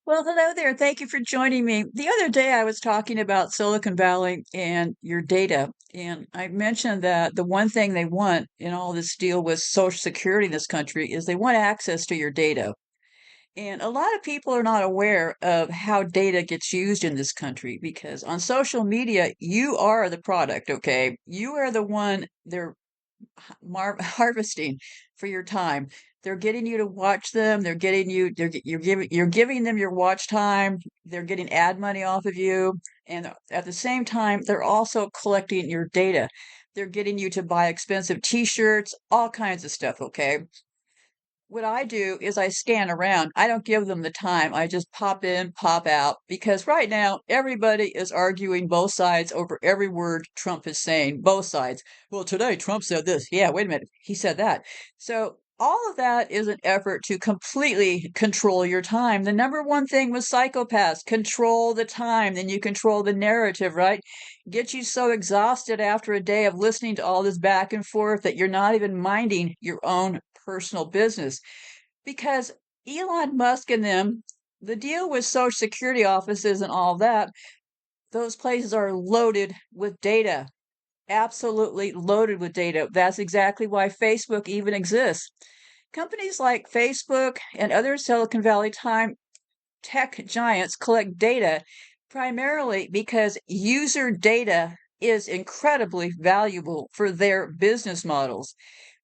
Well, hello there. Thank you for joining me. The other day I was talking about Silicon Valley and your data, and I mentioned that the one thing they want in all this deal with Social Security in this country is they want access to your data. And a lot of people are not aware of how data gets used in this country because on social media, you are the product, okay? You are the one they're harvesting for your time. They're getting you to watch them. They're getting you. You're giving them your watch time. They're getting ad money off of you, and at the same time, they're also collecting your data. They're getting you to buy expensive T-shirts, all kinds of stuff. Okay, what I do is I scan around. I don't give them the time. I just pop in, pop out, because right now everybody is arguing both sides over every word Trump is saying. Both sides. Well, today Trump said this. Yeah, wait a minute. He said that. So all of that is an effort to completely control your time. The number one thing with psychopaths, control the time, then you control the narrative, right? Get you so exhausted after a day of listening to all this back and forth that you're not even minding your own personal business. Because Elon Musk and them, the deal with Social Security offices and all that, those places are loaded with data, absolutely loaded with data. That's exactly why Facebook even exists. Companies like Facebook and other Silicon Valley time tech giants collect data primarily because user data is incredibly valuable for their business models.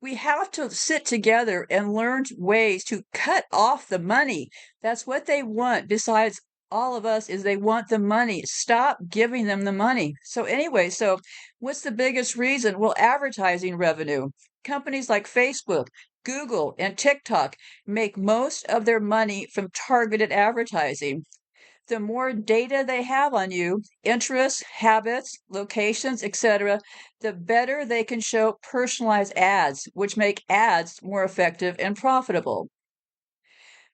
We have to sit together and learn ways to cut off the money. That's what they want. Besides all of us is they want the money. Stop giving them the money. So anyway, so what's the biggest reason? Well, advertising revenue. Companies like Facebook, Google, and TikTok make most of their money from targeted advertising. The more data they have on you, interests, habits, locations, etc., the better they can show personalized ads, which make ads more effective and profitable.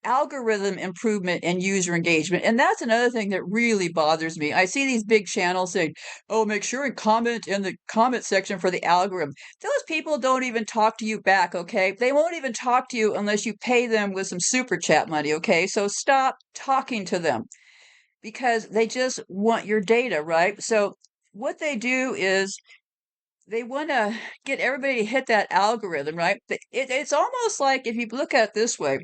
Algorithm improvement and user engagement. And that's another thing that really bothers me. I see these big channels saying, oh, make sure and comment in the comment section for the algorithm. Those people don't even talk to you back, okay? They won't even talk to you unless you pay them with some super chat money, okay? So stop talking to them because they just want your data, right? So what they do is they want to get everybody to hit that algorithm, right? It's almost like if you look at it this way,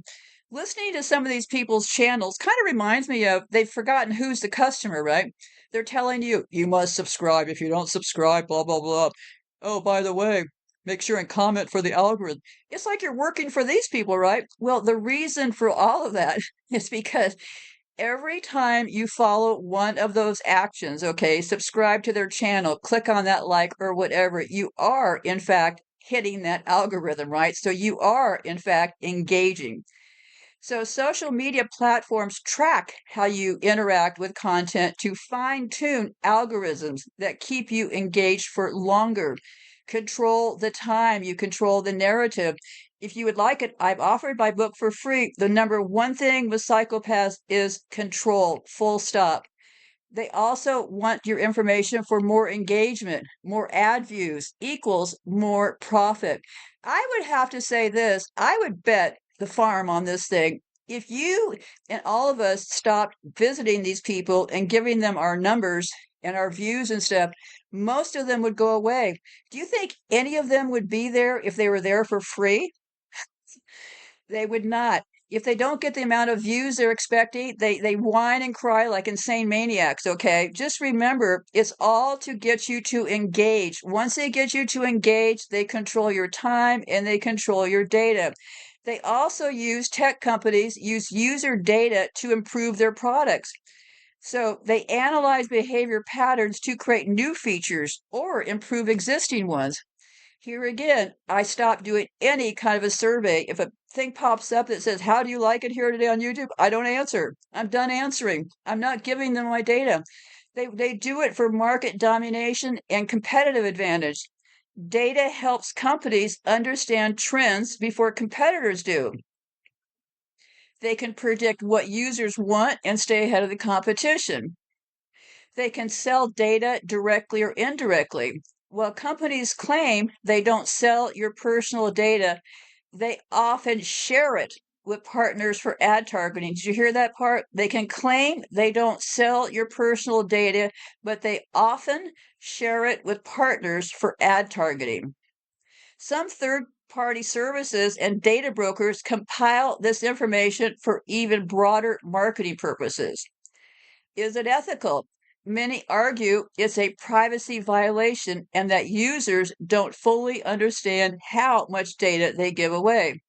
listening to some of these people's channels kind of reminds me of they've forgotten who's the customer, right? They're telling you, you must subscribe. If you don't subscribe, blah, blah, blah. Oh, by the way, make sure and comment for the algorithm. It's like you're working for these people, right? Well, the reason for all of that is because every time you follow one of those actions, okay, subscribe to their channel, click on that like or whatever, you are in fact hitting that algorithm, right? So you are in fact engaging. So social media platforms track how you interact with content to fine tune algorithms that keep you engaged for longer. Control the time, you control the narrative. If you would like it, I've offered my book for free. The number one thing with psychopaths is control, full stop. They also want your information for more engagement, more ad views equals more profit. I would have to say this, I would bet the farm on this thing. If you and all of us stopped visiting these people and giving them our numbers and our views and stuff, most of them would go away. Do you think any of them would be there if they were there for free? They would not. If they don't get the amount of views they're expecting, they whine and cry like insane maniacs, okay? Just remember, it's all to get you to engage. Once they get you to engage, they control your time and they control your data. They also use tech companies, use user data to improve their products. So they analyze behavior patterns to create new features or improve existing ones. Here again, I stop doing any kind of a survey. If a thing pops up that says, how do you like it here today on YouTube? I don't answer. I'm done answering. I'm not giving them my data. They do it for market domination and competitive advantage. Data helps companies understand trends before competitors do. They can predict what users want and stay ahead of the competition. They can sell data directly or indirectly. While companies claim they don't sell your personal data, they often share it with partners for ad targeting. Did you hear that part? They can claim they don't sell your personal data, but they often share it with partners for ad targeting. Some third party services and data brokers compile this information for even broader marketing purposes. Is it ethical? Many argue it's a privacy violation and that users don't fully understand how much data they give away.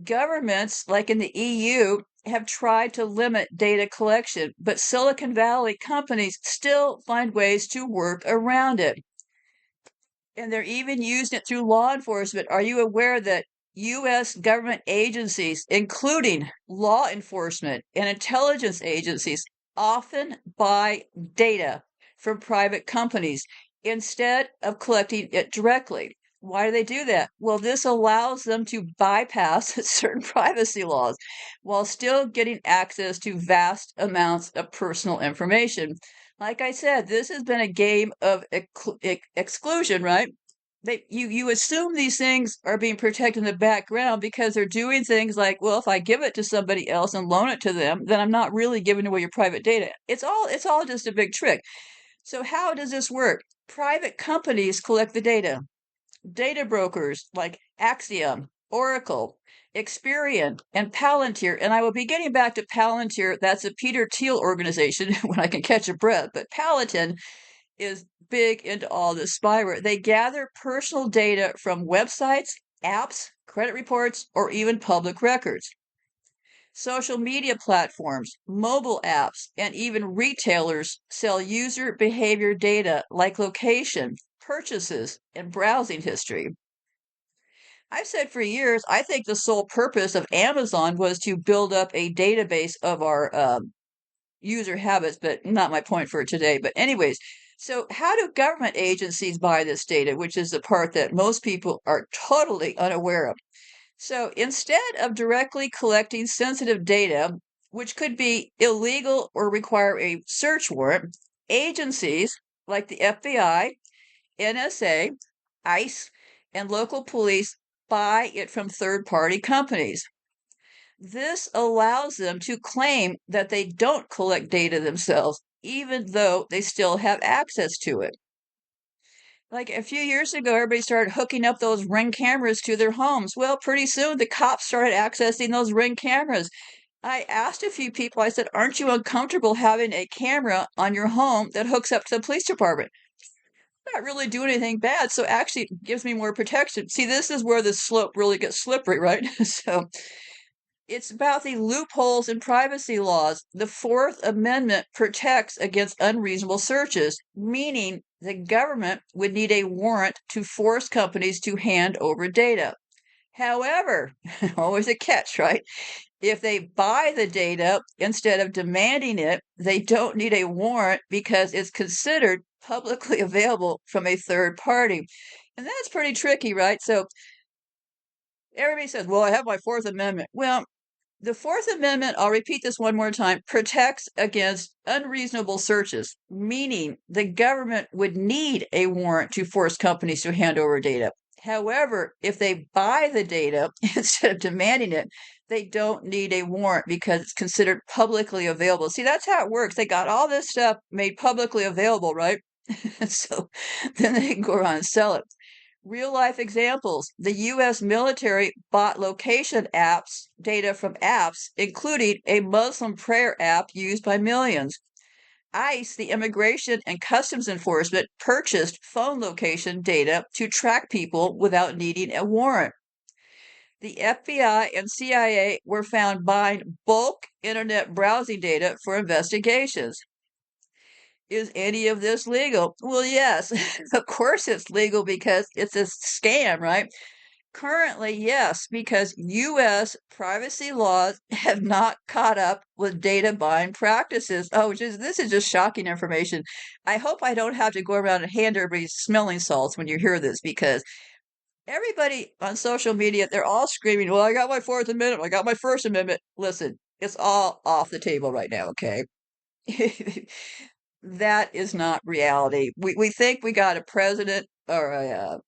Governments, like in the EU, have tried to limit data collection, but Silicon Valley companies still find ways to work around it. And they're even using it through law enforcement. Are you aware that U.S. government agencies, including law enforcement and intelligence agencies, often buy data from private companies instead of collecting it directly? Why do they do that? Well, this allows them to bypass certain privacy laws while still getting access to vast amounts of personal information. Like I said, this has been a game of exclusion, right? You assume these things are being protected in the background because they're doing things like, well, if I give it to somebody else and loan it to them, then I'm not really giving away your private data. It's all just a big trick. So how does this work? Private companies collect the data. Data brokers like Axiom, Oracle, Experian, and Palantir. And I will be getting back to Palantir. That's a Peter Thiel organization when I can catch a breath. But Palantir is big into all this spyware. They gather personal data from websites, apps, credit reports, or even public records. Social media platforms, mobile apps, and even retailers sell user behavior data like location, purchases, and browsing history. I've said for years, I think the sole purpose of Amazon was to build up a database of our user habits, but not my point for today. But, anyways, so how do government agencies buy this data, which is the part that most people are totally unaware of? So instead of directly collecting sensitive data, which could be illegal or require a search warrant, agencies like the FBI, NSA, ICE, and local police buy it from third party companies. This allows them to claim that they don't collect data themselves, even though they still have access to it. Like a few years ago, everybody started hooking up those Ring cameras to their homes. Well, pretty soon the cops started accessing those Ring cameras. I asked a few people, I said, aren't you uncomfortable having a camera on your home that hooks up to the police department? Not really doing anything bad, so actually it gives me more protection. See, this is where the slope really gets slippery, right? So it's about the loopholes in privacy laws. The Fourth Amendment protects against unreasonable searches, meaning the government would need a warrant to force companies to hand over data. However, always a catch, right? If they buy the data instead of demanding it, they don't need a warrant because it's considered publicly available from a third party. And that's pretty tricky, right? So everybody says, well, I have my Fourth Amendment. Well, the Fourth Amendment, I'll repeat this one more time, protects against unreasonable searches, meaning the government would need a warrant to force companies to hand over data. However, if they buy the data instead of demanding it, they don't need a warrant because it's considered publicly available. See, that's how it works. They got all this stuff made publicly available, right? So then they can go around and sell it. Real life examples. The US military bought location apps, data from apps, including a Muslim prayer app used by millions. ICE, the Immigration and Customs Enforcement, purchased phone location data to track people without needing a warrant. The FBI and CIA were found buying bulk internet browsing data for investigations. Is any of this legal? Well, yes, of course it's legal because it's a scam, right? Currently, yes, because US privacy laws have not caught up with data buying practices. Oh, this is just shocking information. I hope I don't have to go around and hand everybody smelling salts when you hear this because everybody on social media, they're all screaming, well, I got my Fourth Amendment, I got my First Amendment. Listen, it's all off the table right now, okay? That is not reality. We think we got a president or a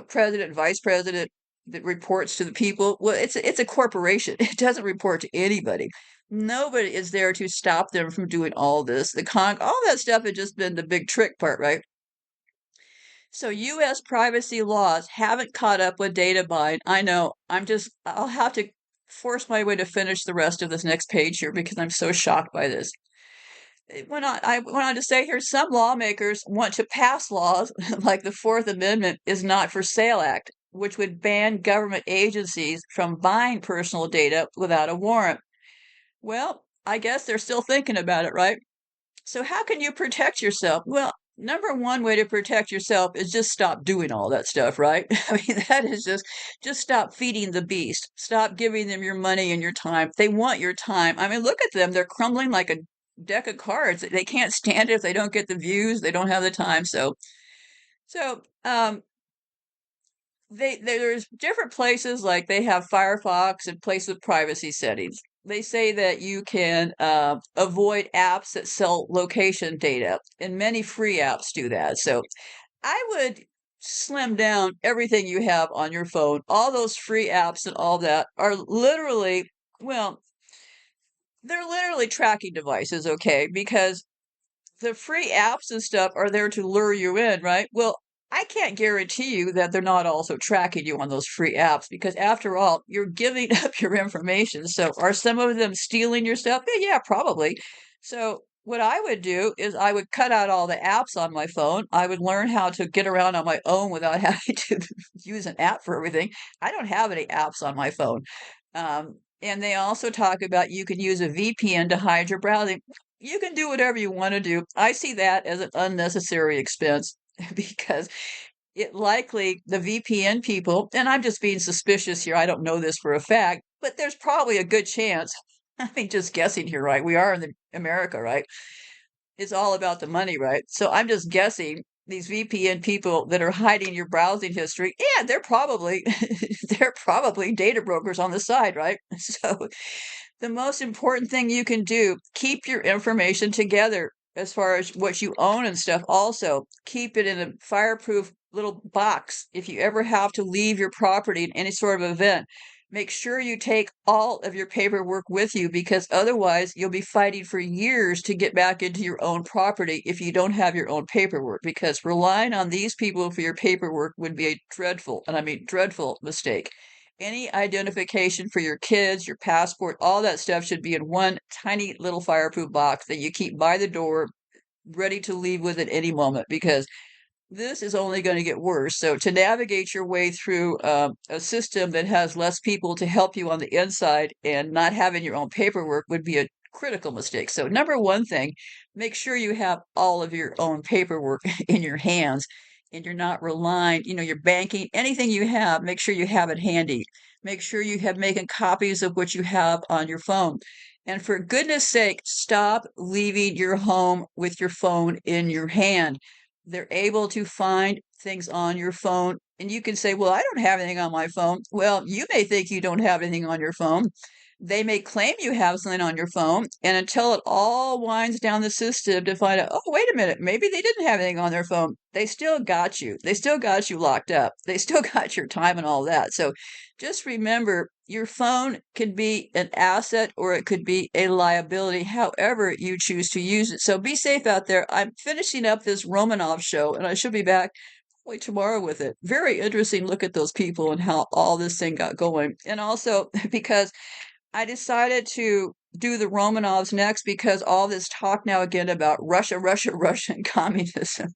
president, vice president. that reports to the people. Well, it's a corporation. It doesn't report to anybody. Nobody is there to stop them from doing all this. All that stuff had just been the big trick part, right? So US privacy laws haven't caught up with data buying. I know. I'll have to force my way to finish the rest of this next page here because I'm so shocked by this. I went on to say here, some lawmakers want to pass laws like the Fourth Amendment is not for sale act, which would ban government agencies from buying personal data without a warrant. Well, I guess they're still thinking about it, right? So how can you protect yourself? Well, number one way to protect yourself is just stop doing all that stuff, right? I mean, that is just stop feeding the beast. Stop giving them your money and your time. They want your time. I mean, look at them. They're crumbling like a deck of cards. They can't stand it if they don't get the views. They don't have the time. So there's different places like they have Firefox and places with privacy settings. They say that you can avoid apps that sell location data, and many free apps do that. So I would slim down everything you have on your phone. All those free apps and all that are literally, well, they're literally tracking devices, okay? Because the free apps and stuff are there to lure you in, right? Well, I can't guarantee you that they're not also tracking you on those free apps because after all, you're giving up your information. So are some of them stealing your stuff? Yeah, probably. So what I would do is I would cut out all the apps on my phone. I would learn how to get around on my own without having to use an app for everything. I don't have any apps on my phone. And they also talk about you can use a VPN to hide your browsing. You can do whatever you want to do. I see that as an unnecessary expense because it likely the VPN people, and I'm just being suspicious here. I don't know this for a fact, but there's probably a good chance. I mean, just guessing here, right? We are in America, right? It's all about the money, right? So I'm just guessing these VPN people that are hiding your browsing history, yeah, they're probably they're probably data brokers on the side, right? So the most important thing you can do, keep your information together as far as what you own and stuff. Also, keep it in a fireproof little box. If you ever have to leave your property in any sort of event, make sure you take all of your paperwork with you because otherwise you'll be fighting for years to get back into your own property if you don't have your own paperwork. Because relying on these people for your paperwork would be a dreadful, and I mean dreadful, mistake. Any identification for your kids, your passport, all that stuff should be in one tiny little fireproof box that you keep by the door, ready to leave with at any moment because this is only going to get worse. So, to navigate your way through a system that has less people to help you on the inside and not having your own paperwork would be a critical mistake. So, number one thing, make sure you have all of your own paperwork in your hands and you're not relying, your banking, anything you have, make sure you have it handy. Make sure you have making copies of what you have on your phone. And for goodness sake, stop leaving your home with your phone in your hand. They're able to find things on your phone. And you can say, well, I don't have anything on my phone. Well, you may think you don't have anything on your phone. They may claim you have something on your phone. And until it all winds down the system to find out, oh, wait a minute, maybe they didn't have anything on their phone. They still got you. They still got you locked up. They still got your time and all that. So just remember your phone can be an asset or it could be a liability, however you choose to use it. So be safe out there. I'm finishing up this Romanov show and I should be back probably tomorrow with it. Very interesting look at those people and how all this thing got going. And also because I decided to do the Romanovs next because all this talk now again about Russia, Russia, Russia, and communism.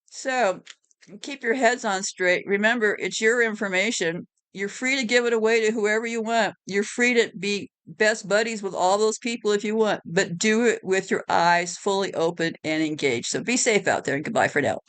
So keep your heads on straight. Remember, it's your information. You're free to give it away to whoever you want. You're free to be best buddies with all those people if you want, but do it with your eyes fully open and engaged. So be safe out there and goodbye for now.